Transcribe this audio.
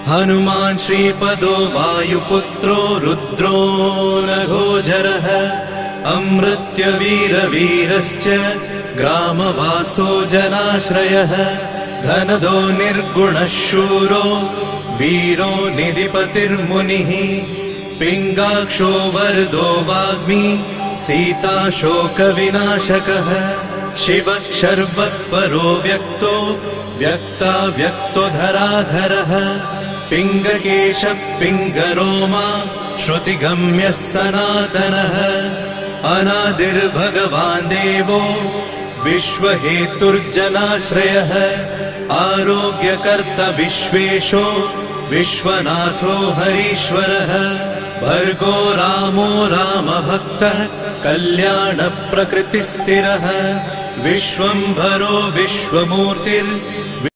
हनुमान् श्रीपदो वायुपुत्रो रुद्रो नघोजरः अमृत्यवीरवीरश्च ग्रामवासो जनाश्रयः धनदो निर्गुणः शूरो वीरो निधिपतिर्मुनिः पिङ्गाक्षो वरदो वाग्मी सीताशोकविनाशकः शिवः शर्वत्परो व्यक्तो व्यक्तो धराधरः पिङ्गकेशः पिङ्गरोमा श्रुतिगम्यः सनातनः अनादिर्भगवान् देवो विश्वहेतुर्जनाश्रयः आरोग्यकर्ता विश्वेशो विश्वनाथो हरीश्वरः भर्गो रामो रामभक्तः कल्याणप्रकृतिस्थिरः विश्वम्भरो विश्वमूर्तिर्विश्वरूपो